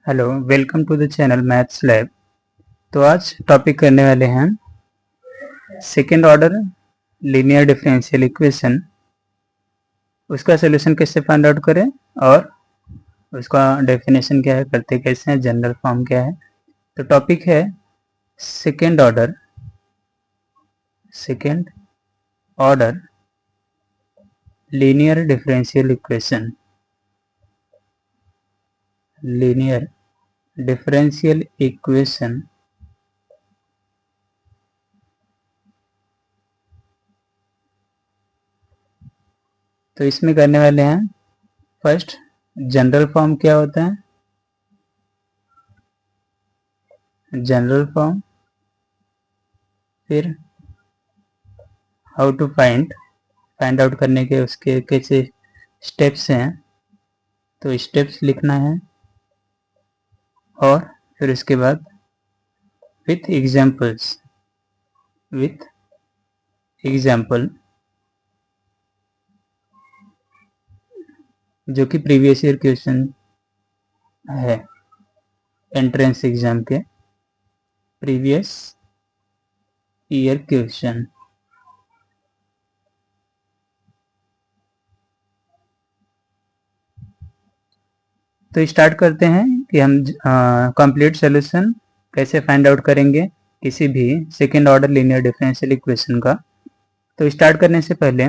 Hello, welcome to the channel maths lab. तो आज topic करने वाले हैं second order linear differential equation. उसका सॉल्यूशन कैसे फाइंड आउट करें और उसका डेफिनेशन क्या है, करते कैसे हैं, जनरल फॉर्म क्या है। तो टॉपिक है second order linear differential equation. Linear differential equation तो इसमें करने वाले हैं फर्स्ट जनरल फॉर्म क्या होता है, जनरल फॉर्म, फिर हाउ टू फाइंड आउट करने के उसके कैसे स्टेप्स हैं, तो स्टेप्स लिखना है, और फिर उसके बाद विथ एग्जाम्पल जो कि प्रीवियस ईयर क्वेश्चन है, एंट्रेंस एग्जाम के प्रीवियस ईयर क्वेश्चन। तो स्टार्ट करते हैं कि हम कंप्लीट सॉल्यूशन कैसे फाइंड आउट करेंगे किसी भी second order linear differential equation का। तो स्टार्ट करने से पहले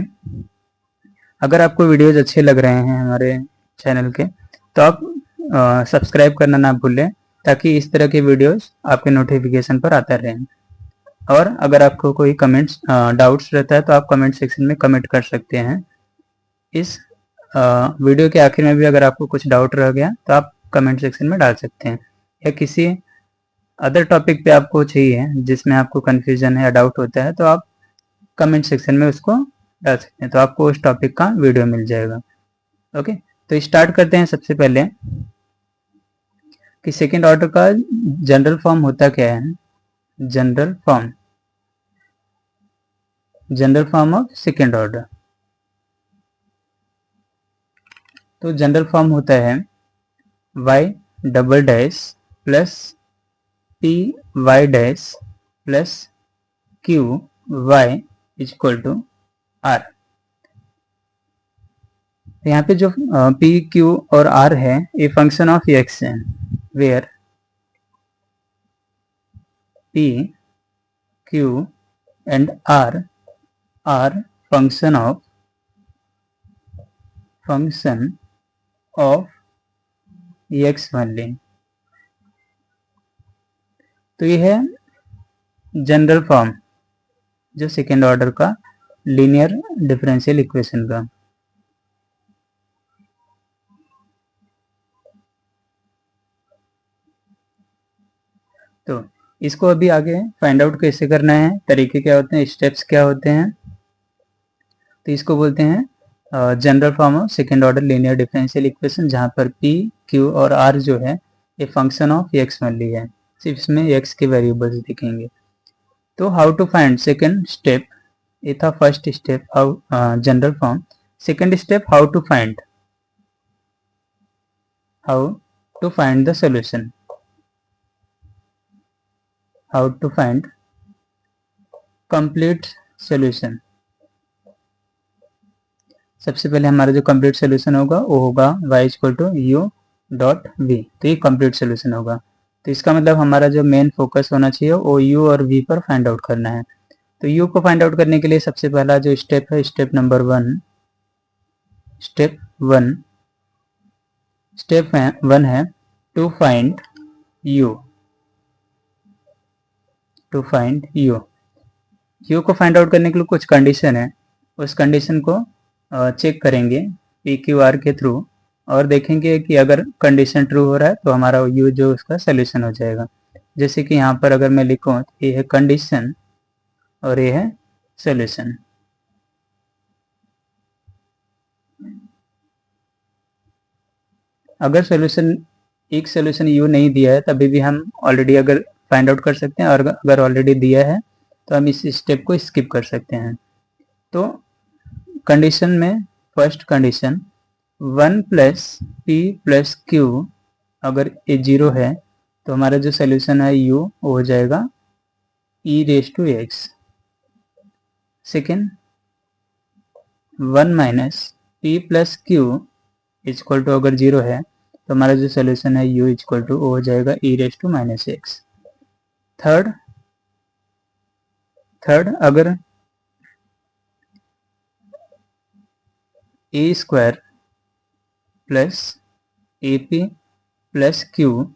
अगर आपको वीडियोज अच्छे लग रहे हैं हमारे चैनल के, तो आप सब्सक्राइब करना ना भूलें, ताकि इस तरह के वीडियोस आपके नोटिफिकेशन पर आते रहें। और अगर आपको कोई कमेंट्स डाउट्स रहता है तो आप कमेंट सेक्शन में कमेंट कर सकते हैं। इस वीडियो के आखिर में भी अगर आपको कुछ डाउट रह गया तो आप कमेंट सेक्शन में डाल सकते हैं, या किसी अदर टॉपिक पे आपको चाहिए जिसमें आपको कन्फ्यूजन है या डाउट होता है तो आप कमेंट सेक्शन में उसको डाल सकते हैं, तो आपको उस टॉपिक का वीडियो मिल जाएगा। ओके, तो स्टार्ट करते हैं। सबसे पहले कि सेकेंड ऑर्डर का जनरल फॉर्म होता क्या है। General form of second order, तो जनरल फॉर्म होता है y double dash plus P Y dash plus Q Y is equal to R. यहाँ पे जो p q और r है ये फंक्शन ऑफ x है, where p q and r are function of x only. तो ये है जनरल फॉर्म जो सेकेंड ऑर्डर का लीनियर डिफरेंशियल इक्वेशन का। तो इसको अभी आगे फाइंड आउट कैसे करना है, तरीके क्या होते हैं, स्टेप्स क्या होते हैं, तो इसको बोलते हैं general form of second order linear differential equation, जहाँ पर p q और r जो है ये फंक्शन ऑफ x ओनली है, सिर्फ इसमें x के वेरिएबल्स दिखेंगे। तो how to find, second step ये था first step, how general form. Second step how to find the solution, how to find complete solution. सबसे पहले हमारा जो कंप्लीट सॉल्यूशन होगा वो होगा y equal to u dot v, तो ये कंप्लीट सॉल्यूशन होगा। तो इसका मतलब हमारा जो मेन फोकस होना चाहिए वो u और v पर फाइंड आउट करना है। तो u को फाइंड आउट करने के लिए सबसे पहला जो स्टेप है, स्टेप नंबर वन है टू फाइंड u को फाइंड आउट करने के लिए कुछ कंडीशन है, उस कंडीशन को चेक करेंगे पी क्यू आर के थ्रू, और देखेंगे कि अगर कंडीशन ट्रू हो रहा है तो हमारा u जो उसका सोल्यूशन हो जाएगा। जैसे कि यहाँ पर अगर मैं लिखूँ ये है कंडीशन और ये है सोल्यूशन। अगर एक सोल्यूशन u नहीं दिया है तभी भी हम ऑलरेडी अगर फाइंड आउट कर सकते हैं, और अगर ऑलरेडी दिया है तो हम इस स्टेप को स्किप कर सकते हैं। तो कंडीशन में first condition 1 plus P plus Q अगर ये 0 है तो हमारा जो सोल्यूशन है u वो हो जाएगा e raise to x। Second 1 minus p plus Q equal to अगर 0 है तो हमारा जो सोल्यूशन है u इक्वल टू वो हो जाएगा e raise to minus X. Third अगर a square plus ap plus Q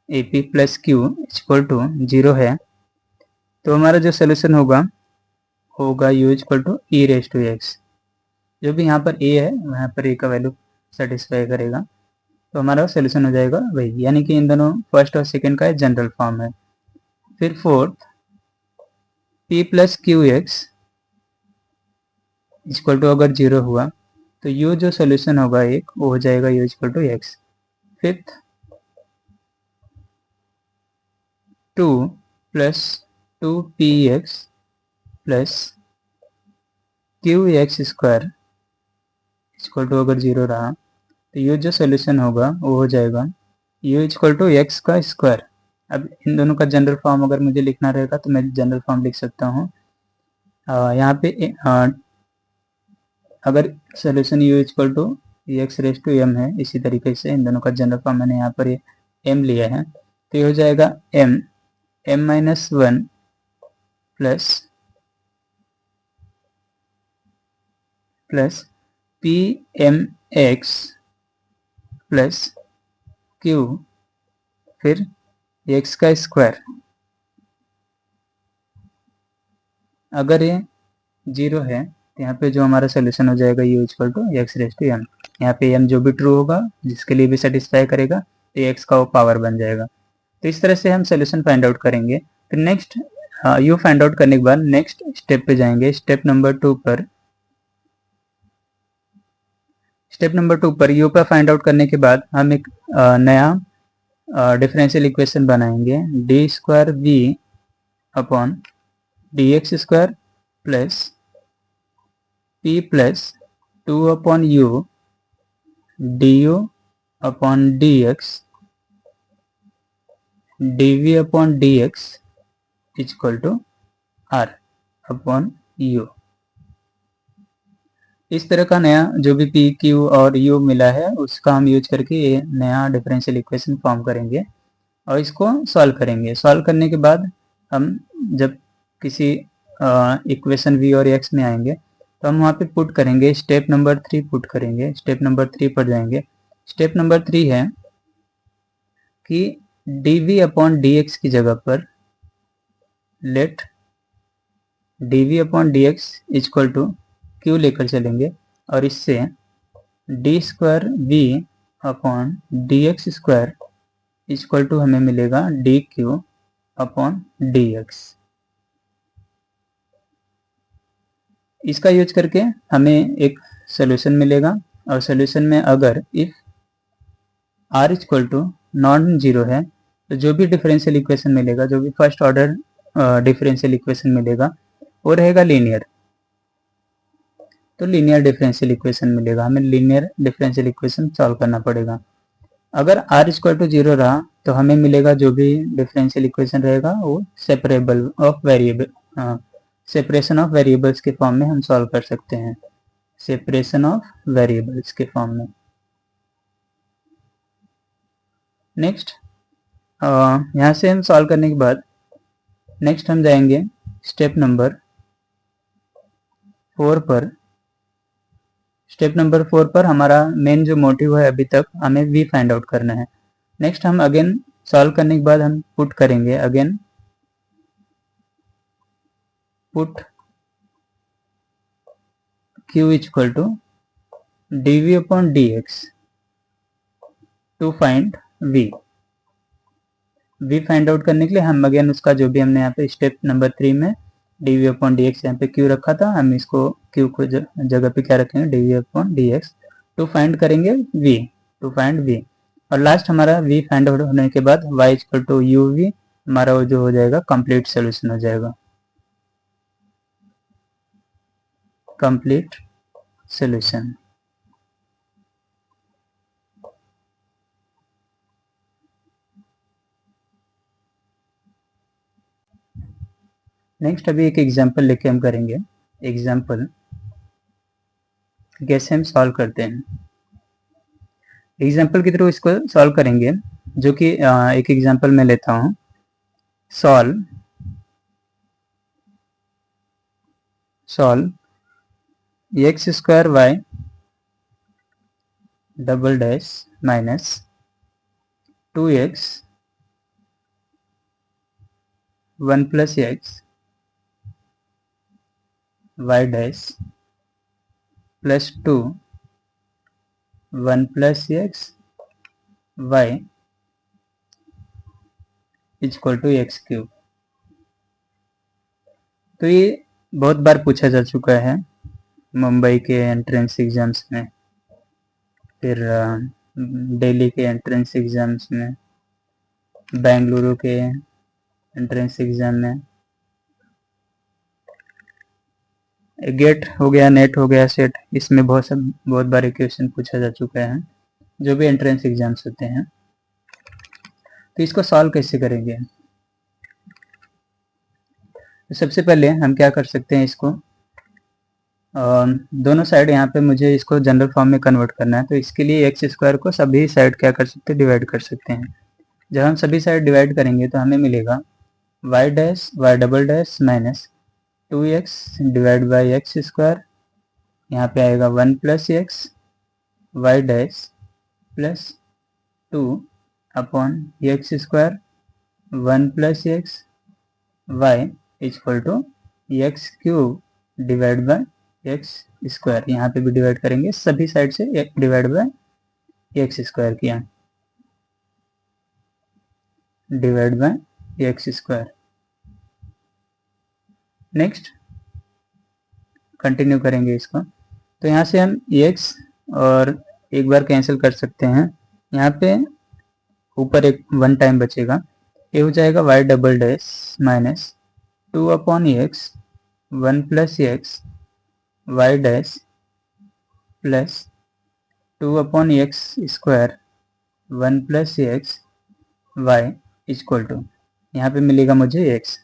equal to 0 है तो हमारा जो सोल्यूशन होगा u equal to E raise to X. जो भी यहाँ पर a है वहाँ पर a का वैल्यू सेटिस्फाई करेगा तो हमारा सोल्यूशन हो जाएगा वही, यानी कि इन दोनों फर्स्ट और सेकेंड का जनरल फॉर्म है। फिर fourth p plus Q x equal to अगर 0 हुआ तो u जो सोल्यूशन होगा एक वो हो जाएगा u equal to X. Fifth 2 plus 2px plus Q X square equal to अगर 0 रहा तो u जो सोल्यूशन होगा वो हो जाएगा u इक्वल टू एक्स का स्क्वायर। अब इन दोनों का जनरल फॉर्म अगर मुझे लिखना रहेगा तो मैं जनरल फॉर्म लिख सकता हूँ। यहाँ पे अगर solution u equal to X raise to M है, इसी तरीके से इन दोनों का जनरल फॉर्म मैंने यहाँ पर m लिया है तो ये हो जाएगा m minus 1 plus P M X plus Q फिर एक्स का स्क्वायर। अगर ये 0 है तो यहाँ पे जो हमारा सोल्यूशन हो जाएगा u equal to X raise to M. यहाँ पे m जो भी ट्रू होगा जिसके लिए भी सेटिस्फाई करेगा तो एक्स का वो पावर बन जाएगा। तो इस तरह से हम सोल्यूशन फाइंड आउट करेंगे। फिर नेक्स्ट u फाइंड आउट करने के बाद नेक्स्ट स्टेप पे जाएंगे। स्टेप नंबर 2 पर u पर फाइंड आउट करने के बाद हम एक नया डिफरेंशियल इक्वेशन बनाएंगे D square we upon D x square plus p plus 2 upon u D you upon D X dv upon D x equal to r upon u। इस तरह का नया जो भी p, q और u मिला है उसका हम यूज करके ये नया डिफरेंशियल इक्वेशन फॉर्म करेंगे और इसको सॉल्व करेंगे। सॉल्व करने के बाद हम जब किसी इक्वेशन v और x में आएंगे तो हम वहाँ पे पुट करेंगे स्टेप नंबर 3 पुट करेंगे। स्टेप नंबर 3 पर जाएंगे। स्टेप नंबर 3 है कि dv अपॉन dx की जगह पर let dv upon dx equal to q लेकर चलेंगे और इससे D square we upon D x square equal to हमें मिलेगा D Q upon D X. इसका यूज करके हमें एक सोल्यूशन मिलेगा और सोल्यूशन में अगर if r equal to non zero है तो जो भी डिफरेंशियल इक्वेशन मिलेगा, जो भी फर्स्ट ऑर्डर डिफरेंशियल इक्वेशन मिलेगा वो रहेगा लीनियर। तो लीनियर डिफरेंशियल इक्वेशन मिलेगा, हमें लीनियर डिफरेंशियल इक्वेशन सॉल्व करना पड़ेगा। अगर r इक्वल टू 0 रहा तो हमें मिलेगा जो भी डिफरेंशियल इक्वेशन रहेगा वो separable of variable separation of variables के फॉर्म में हम सॉल्व कर सकते हैं। सेपरेशन ऑफ वेरिएबल्स के फॉर्म में। नेक्स्ट यहाँ से हम सॉल्व करने के बाद नेक्स्ट हम जाएंगे स्टेप नंबर 4 पर। स्टेप नंबर 4 पर हमारा मेन जो मोटिव है अभी तक हमें v फाइंड आउट करना है। नेक्स्ट हम अगेन सॉल्व करने के बाद हम पुट करेंगे again put q equal to dv upon dx to find v। v find out करने के लिए हम अगेन उसका जो भी हमने यहाँ पे स्टेप नंबर 3 में dv अपॉन dx यहाँ पे q रखा था, हम इसको q को जगह पे क्या रखेंगे dv upon dx to find करेंगे v, टू फाइंड v। और लास्ट हमारा v फाइंड आउट होने के बाद y इक्वल टू uv हमारा वो जो हो जाएगा कंप्लीट सोल्यूशन हो जाएगा, कंप्लीट सोल्यूशन। नेक्स्ट अभी एक एग्जांपल लेके हम करेंगे। एग्जांपल कैसे हम सॉल्व करते हैं, एग्जांपल के थ्रू इसको सॉल्व करेंगे, जो कि एक एग्जांपल मैं लेता हूँ। Solve x square y double dash minus 2x 1 plus x y dash plus 2 1 plus x y equal to x cube. तो ये बहुत बार पूछा जा चुका है मुंबई के एंट्रेंस एग्जाम्स में, फिर दिल्ली के एंट्रेंस एग्जाम्स में, बेंगलुरु के एंट्रेंस एग्जाम में, गेट हो गया, नेट हो गया, सेट, इसमें बहुत बार क्वेश्चन पूछा जा चुका है जो भी एंट्रेंस एग्जाम्स होते हैं। तो इसको सॉल्व कैसे करेंगे, तो सबसे पहले हम क्या कर सकते हैं, इसको दोनों साइड यहाँ पे मुझे इसको जनरल फॉर्म में कन्वर्ट करना है। तो इसके लिए एक्स स्क्वायर को सभी साइड क्या कर सकते हैं, डिवाइड कर सकते हैं। जब हम सभी साइड डिवाइड करेंगे तो हमें मिलेगा y dash y double dash minus 2x divide by x square, यहाँ पे आएगा 1 plus x y dash plus 2 upon x square 1 plus x y equal to x cube divide by x square. यहाँ पे भी डिवाइड करेंगे, सभी side से divide by x square किया, divide by x square. Next continue करेंगे इसको, तो यहाँ से हम x और एक बार कैंसिल कर सकते हैं, यहाँ पे ऊपर एक 1 टाइम बचेगा, ये हो जाएगा y double dash minus 2 upon x 1 plus x y dash plus 2 upon x square 1 plus x y equal to, यहाँ पे मिलेगा मुझे x।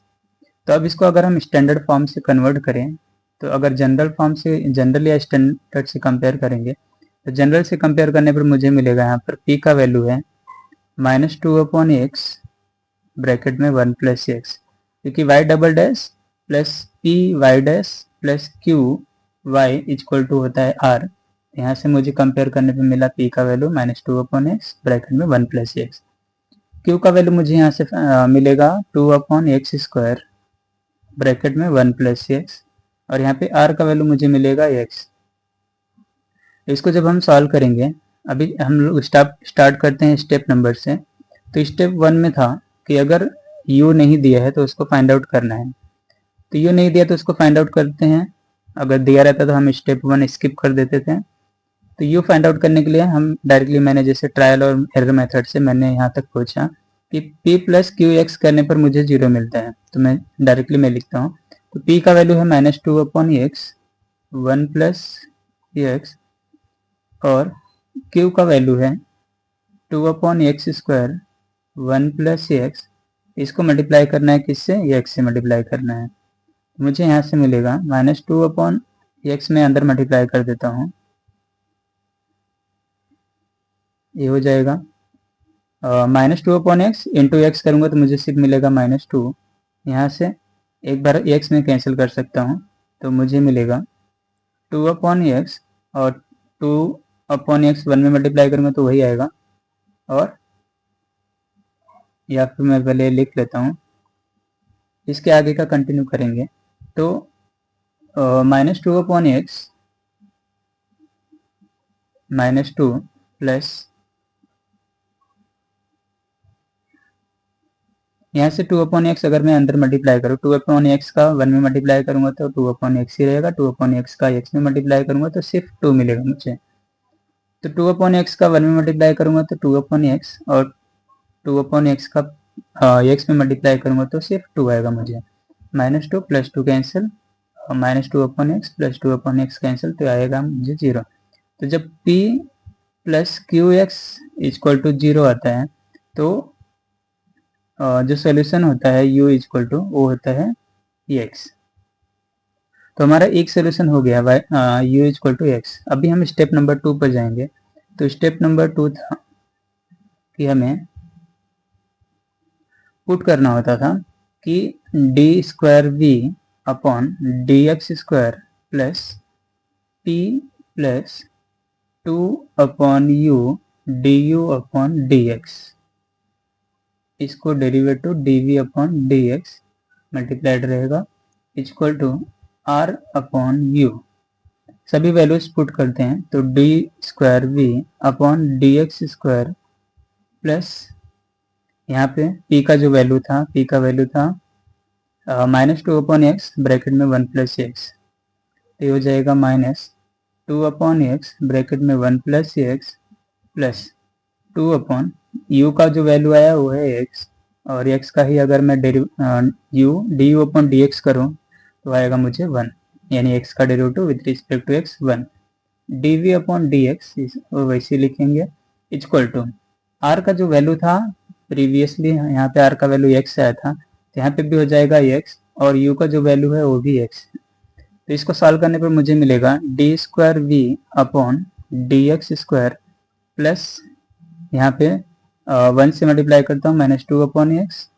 तो अब इसको अगर हम स्टैंडर्ड फॉर्म से कन्वर्ट करें, तो अगर जनरल फॉर्म से, जनरल या स्टैंडर्ड से कंपेयर करेंगे, तो जनरल से कंपेयर करने पर मुझे मिलेगा यहाँ पर p का वैल्यू है माइनस 2 अपॉन एक्स ब्रैकेट में 1 प्लस एक्स, क्योंकि y double dash plus P Y dash plus Q y equal to होता है r। यहाँ से मुझे कंपेयर करने पे मिला p का value minus 2 upon x bracket में 1 प्लस एक्स, q का वैल्यू मुझे यहाँ से मिलेगा 2 अपॉन एक्स स्क्वायर ब्रैकेट में 1 प्लस एक्स, और यहाँ पे r का वैल्यू मुझे मिलेगा x। इसको जब हम सॉल्व करेंगे, अभी हम लोग स्टार्ट करते हैं स्टेप नंबर से। तो स्टेप 1 में था कि अगर u नहीं दिया है तो उसको फाइंड आउट करना है, तो u नहीं दिया तो उसको फाइंड आउट करते हैं, अगर दिया रहता तो हम स्टेप 1 स्किप कर देते थे। तो u फाइंड आउट करने के लिए हम डायरेक्टली, मैंने जैसे ट्रायल और एरर मेथड से मैंने यहाँ तक पहुँचा कि p प्लस क्यू एक्स करने पर मुझे 0 मिलता है, तो मैं डायरेक्टली मैं लिखता हूँ, तो p का वैल्यू है minus 2 upon x 1 plus x, और q का वैल्यू है 2 upon x square 1 plus x, इसको मल्टीप्लाई करना है किससे, एक्स से मल्टीप्लाई करना है। मुझे यहाँ से मिलेगा माइनस 2 अपॉन एक्स में अंदर मल्टीप्लाई कर देता हूँ, ये हो जाएगा minus 2 upon x into x करूँगा तो मुझे सिर्फ मिलेगा माइनस 2, यहाँ से एक बार एक्स में कैंसिल कर सकता हूँ, तो मुझे मिलेगा 2 अपॉन एक्स, और 2 अपॉन एक्स 1 में मल्टीप्लाई करूँगा तो वही आएगा, और या फिर मैं पहले लिख लेता हूँ, इसके आगे का कंटिन्यू करेंगे। तो minus 2 upon x minus 2 plus, यहाँ से 2 अपॉन एक्स अगर मैं अंदर मल्टीप्लाई करूँ, 2 अपॉन एक्स का 1 में मल्टीप्लाई करूँगा तो 2 अपॉन एक्स ही रहेगा, 2 अपॉन एक्स का एक्स में मल्टीप्लाई करूँगा तो सिर्फ 2 मिलेगा मुझे। तो 2 अपॉन एक्स का 1 में मल्टीप्लाई करूँगा तो 2 अपॉन एक्स, और 2 अपॉन एक्स का एक्स में मल्टीप्लाई करूँगा तो सिर्फ 2 आएगा मुझे। माइनस 2 प्लस 2 कैंसिल, और minus 2 upon x plus 2 upon x cancel, तो आएगा मुझे 0। तो जब p plus Q x equal to 0 आता है, तो जो सोल्यूशन होता है u इक्वल टू वो होता है एक्स। तो हमारा एक सोल्यूशन हो गया y u equal to x. अभी हम स्टेप नंबर 2 पर जाएंगे। तो स्टेप नंबर 2 था कि हमें पुट करना होता था कि D square we upon D x square plus P plus 2 upon U D you upon D x, इसको derivative D we upon D X multiplied रहेगा equal to R upon U. सभी वैल्यूज पुट करते हैं तो D square we upon D x square plus यहाँ पे p का जो वैल्यू था, p का वैल्यू था -2 अपॉन एक्स ब्रैकेट में 1 प्लस एक्स, तो हो जाएगा -2 अपॉन एक्स ब्रैकेट में 1 plus x plus 2 upon u का जो वैल्यू आया वो है x, और x का ही अगर मैं u D you upon D x करूँ तो आएगा मुझे 1, यानी x का derivative with respect to x 1। D we upon D x वैसे लिखेंगे इक्वल टू r का जो वैल्यू था प्रीवियसली यहाँ पे r का वैल्यू x आया था, तो यहाँ पे भी हो जाएगा x, और u का जो वैल्यू है वो भी x। तो इसको सॉल्व करने पर मुझे मिलेगा d square we upon D x square plus यहाँ पे 1 से मल्टीप्लाई करता हूँ -2 अपॉन एक्स,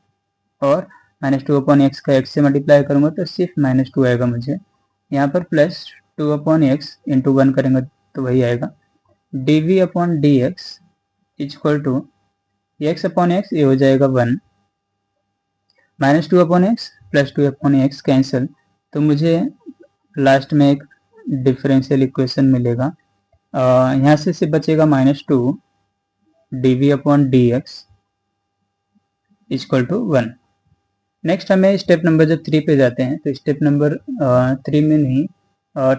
और -2 अपॉन एक्स का x से मल्टीप्लाई करूँगा तो सिर्फ -2 आएगा मुझे यहाँ पर, प्लस 2 अपॉन एक्स इंटू 1 करेंगे तो वही आएगा d we upon D x equal to x upon x, ये हो जाएगा 1, -2 upon x plus 2 upon x cancel, तो मुझे लास्ट में एक डिफरेंशियल इक्वेशन मिलेगा। यहाँ से बचेगा -2 d we upon D x equal to 1। Next हमें स्टेप नंबर जब 3 पे जाते हैं तो स्टेप नंबर 3 में नहीं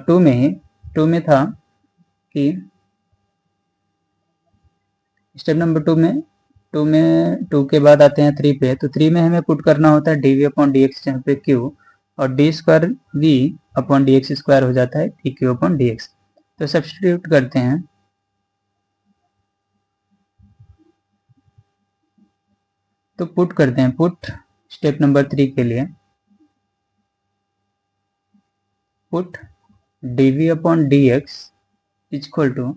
2 में था कि स्टेप नंबर 2 के बाद आते हैं 3 पे, तो 3 में हमें पुट करना होता है d we upon D x जहाँ पे क्यू, और d square we upon D x square हो जाता है p q upon D x. तो सब्स्टिट्यूट करते हैं, तो पुट करते हैं, पुट स्टेप नंबर 3 के लिए put d we upon D x equal to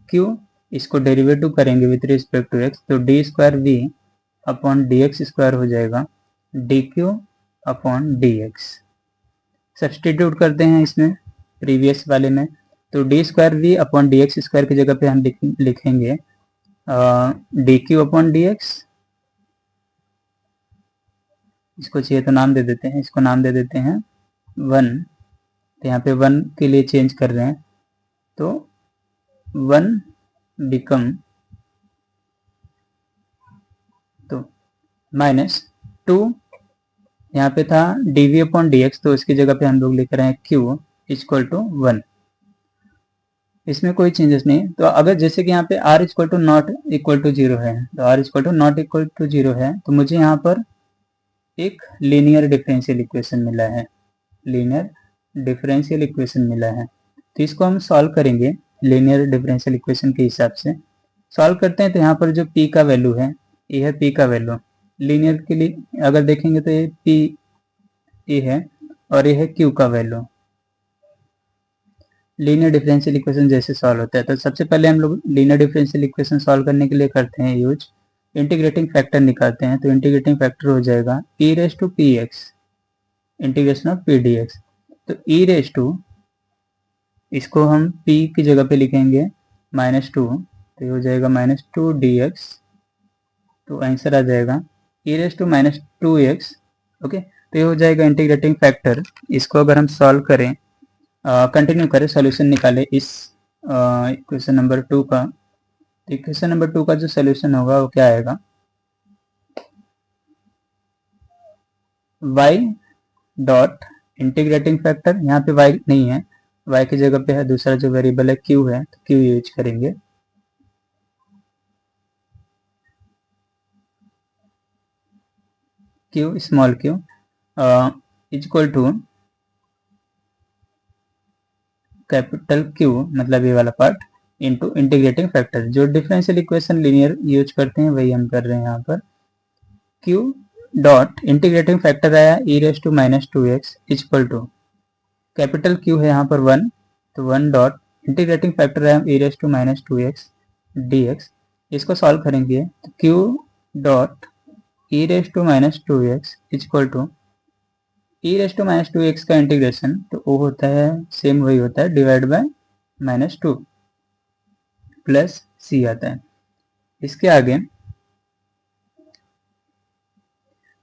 q, इसको डेरिवेटिव करेंगे विथ रिस्पेक्ट टू एक्स, तो D square we upon D x square हो जाएगा d Q upon D x. Substitute करते हैं इसमें प्रीवियस वाले में, तो D square we upon D x square की जगह पे हम लिखेंगे d Q upon D x, इसको चाहिए तो नाम दे देते हैं, इसको नाम दे देते हैं 1, तो यहाँ पे 1 के लिए चेंज कर रहे हैं, तो 1 बिकम तो -2, यहाँ पे था d we upon D x, तो इसकी जगह पे हम लोग लिख रहे हैं क्यू इक्वल टू 1, इसमें कोई चेंजेस नहीं। तो अगर जैसे कि यहाँ पे r equal to not equal to 0 है, तो r equal to not equal to 0 है, तो मुझे यहाँ पर एक लीनियर डिफरेंशियल इक्वेशन मिला है, लीनियर डिफरेंशियल इक्वेशन मिला है। तो इसको हम सॉल्व करेंगे लीनियर डिफरेंशियल इक्वेशन के हिसाब से। सॉल्व करते हैं तो यहाँ पर जो p का वैल्यू है, ये है p का वैल्यू, लीनियर के लिए अगर देखेंगे तो ये p ये है, और ये है q का वैल्यू। लीनियर डिफरेंशियल इक्वेशन जैसे सॉल्व होता है, तो सबसे पहले हम लोग लीनियर डिफरेंशियल इक्वेशन सॉल्व करने के लिए करते हैं यूज इंटीग्रेटिंग फैक्टर निकालते हैं, तो इंटीग्रेटिंग फैक्टर हो जाएगा e raise to p x integration of p d x. तो e रेस टू, इसको हम p की जगह पे लिखेंगे -2, तो ये हो जाएगा -2 dx, तो आंसर आ जाएगा e raise to -2x। Okay, तो ये हो जाएगा इंटीग्रेटिंग फैक्टर। इसको अगर हम सॉल्व करें, कंटिन्यू करें, सॉल्यूशन निकालें इस इक्वेशन नंबर 2 का, तो इक्वेशन नंबर 2 का जो सॉल्यूशन होगा वो क्या आएगा, y डॉट इंटीग्रेटिंग फैक्टर, यहाँ पे y नहीं है, y की जगह पे है दूसरा जो वेरिएबल है q है, तो q यूज करेंगे, q small q equal to capital Q, मतलब ये वाला पार्ट, इनटू इंटीग्रेटिंग फैक्टर। जो डिफरेंशियल इक्वेशन लीनियर यूज करते हैं वही हम कर रहे हैं यहाँ पर, Q डॉट इंटीग्रेटिंग फैक्टर आया e raise to minus 2x equal to capital Q है यहाँ पर 1, तो 1 डॉट इंटीग्रेटिंग फैक्टर आया e raise to minus 2x dx। इसको सॉल्व करेंगे तो Q dot e raise to minus 2x equal to e raise to minus 2x का integration तो वो होता है सेम वही होता है डिवाइड बाय -2 प्लस c आता है। इसके आगे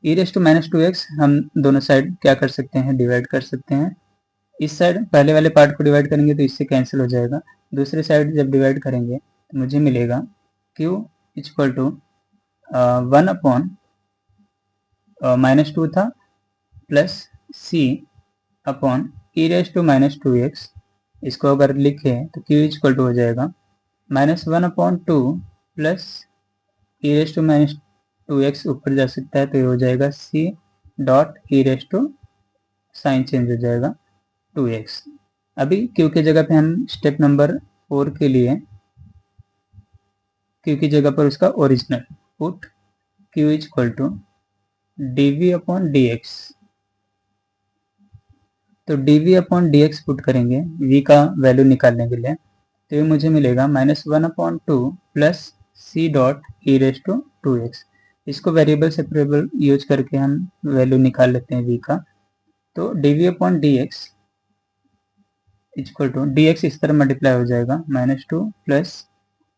e raise to minus 2x हम दोनों साइड क्या कर सकते हैं, डिवाइड कर सकते हैं। इस साइड पहले वाले पार्ट को डिवाइड करेंगे तो इससे कैंसिल हो जाएगा, दूसरे साइड जब डिवाइड करेंगे तो मुझे मिलेगा q इक्वल टू 1 अपॉन -2 था plus c upon e raise to minus 2x। इसको अगर लिखे तो q इक्वल टू हो जाएगा -1 upon 2 plus e raise to minus 2x ऊपर जा सकता है तो ये हो जाएगा c dot e raise to sign change हो जाएगा 2x। अभी q की जगह पे हम स्टेप नंबर 4 के लिए q की जगह पर उसका original put q equal to dv upon dx। तो dv अपॉन dx पुट करेंगे v का वैल्यू निकालने के लिए तो ये मुझे मिलेगा -1 upon 2 plus c dot e raise to 2x। इसको वेरिएबल सेपरेबल यूज करके हम वैल्यू निकाल लेते हैं v का। तो dv upon dx equal to dx इस तरह मल्टीप्लाई हो जाएगा -2 plus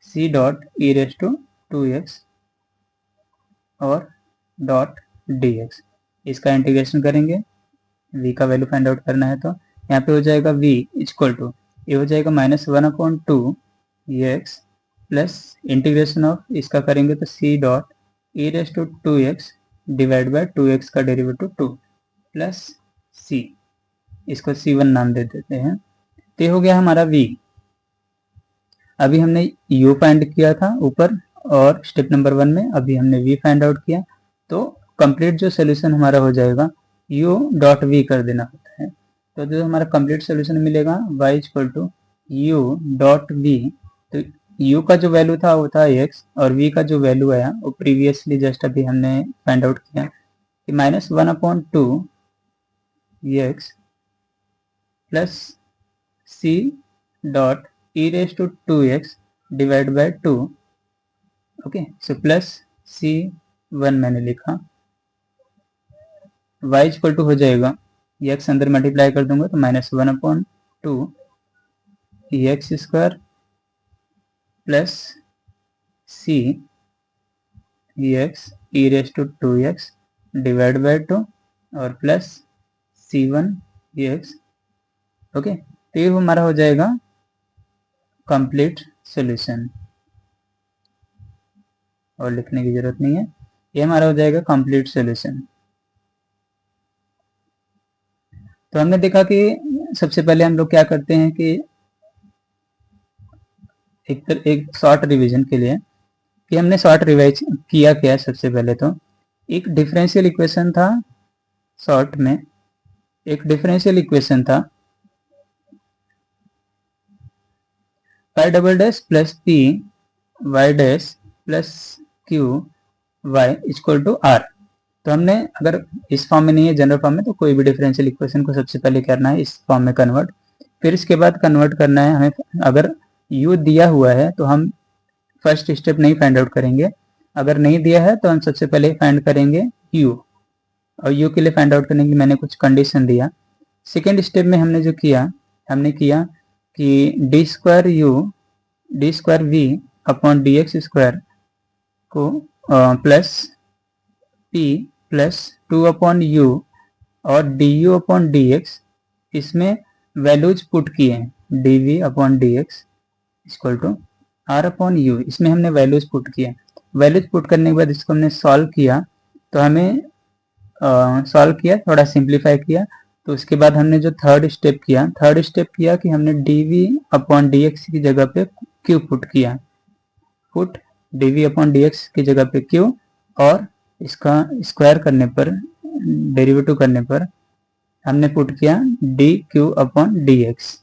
c dot e raise to 2x और डॉट dx। इसका इंटीग्रेशन करेंगे, v का वैल्यू फाइंड आउट करना है तो यहाँ पे हो जाएगा v इक्वल टू ये हो जाएगा -1 upon 2 x plus integration of इसका करेंगे तो c dot e raise to 2x divide by 2x का डेरिवेटिव 2 प्लस c, इसको c1 नाम दे देते हैं। तो ये हो गया हमारा v। अभी हमने u फाइंड किया था ऊपर और स्टेप नंबर 1 में अभी हमने v फाइंड आउट किया, तो कंप्लीट जो सोल्यूशन हमारा हो जाएगा u डॉट v कर देना होता है। तो जो हमारा कंप्लीट सोल्यूशन मिलेगा y equal to u dot v। तो u का जो वैल्यू था वो था x और v का जो वैल्यू आया वो प्रीवियसली जस्ट अभी हमने फाइंड आउट किया कि -1 upon 2 x plus c dot e raise to 2x divide by 2। Okay, so plus c1 मैंने लिखा, y इक्वल टू हो जाएगा x अंदर मल्टीप्लाई कर दूंगा तो -1 upon 2 x square plus c x e raise to 2x divide by 2 और plus c1 x। Okay, तो ये हमारा हो जाएगा कंप्लीट सॉल्यूशन और लिखने की जरूरत नहीं है, ये हमारा हो जाएगा कंप्लीट सॉल्यूशन। तो हमने देखा कि सबसे पहले हम लोग क्या करते हैं कि एक शॉर्ट रिवीजन के लिए कि हमने शॉर्ट रिवाइज किया क्या। सबसे पहले तो एक डिफरेंशियल इक्वेशन था, शॉर्ट में एक डिफरेंशियल इक्वेशन था y double dash plus p y dash plus q y equal to r। तो हमने अगर इस फॉर्म में नहीं है जनरल फॉर्म में तो कोई भी डिफरेंशियल इक्वेशन को सबसे पहले करना है इस फॉर्म में कन्वर्ट, फिर इसके बाद कन्वर्ट करना है हमें। अगर u दिया हुआ है तो हम फर्स्ट स्टेप नहीं फाइंड आउट करेंगे, अगर नहीं दिया है तो हम सबसे पहले फाइंड करेंगे u, और u के लिए फाइंड आउट करने के लिए मैंने कुछ कंडीशन दिया। सेकेंड स्टेप में हमने जो किया, हमने किया कि D square v upon D x square को plus p plus 2 upon u और D you upon D X, इसमें वैल्यूज पुट किए हैं dv upon D x equal to r upon u, इसमें हमने वैल्यूज पुट किए। वैल्यूज पुट करने के बाद इसको हमने सॉल्व किया, तो हमें सॉल्व किया, थोड़ा सिंप्लीफाई किया, तो उसके बाद हमने जो थर्ड स्टेप किया कि हमने dv अपॉन dx की जगह पे q पुट किया, पुट dv अपॉन dx की जगह पे q और इसका स्क्वायर करने पर, डेरिवेटिव करने पर हमने पुट किया dq अपॉन dx।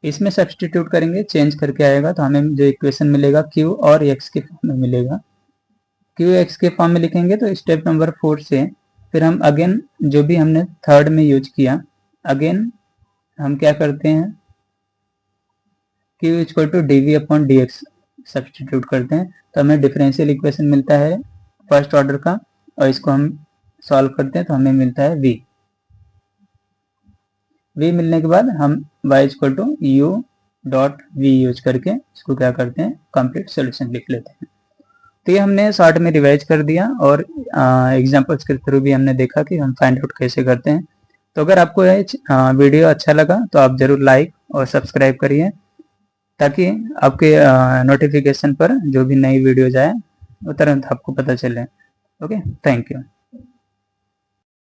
इसमें सब्सटीट्यूट करेंगे, चेंज करके आएगा तो हमें जो इक्वेशन मिलेगा q और x के फॉर्म में मिलेगा। क्यू एक्स के फॉर्म में लिखेंगे तो स्टेप नंबर 4 से फिर हम अगेन जो भी हमने थर्ड में यूज किया, अगेन हम क्या करते हैं, q equal to d we upon D x substitute करते हैं, तो हमें डिफरेंशियल इक्वेशन मिलता है फर्स्ट ऑर्डर का, और इसको हम सॉल्व करते हैं तो हमें मिलता है v। v मिलने के बाद हम y equal to u dot v use करके इसको क्या करते हैं, कंप्लीट सोल्यूशन लिख लेते हैं। तो ये हमने शॉर्ट में रिवाइज कर दिया और एग्जांपल्स के थ्रू भी हमने देखा कि हम फाइंड आउट कैसे करते हैं। तो अगर आपको ये वीडियो अच्छा लगा तो आप ज़रूर लाइक और सब्सक्राइब करिए, ताकि आपके नोटिफिकेशन पर जो भी नई वीडियोज आए वो तुरंत आपको पता चले। Okay, thank you.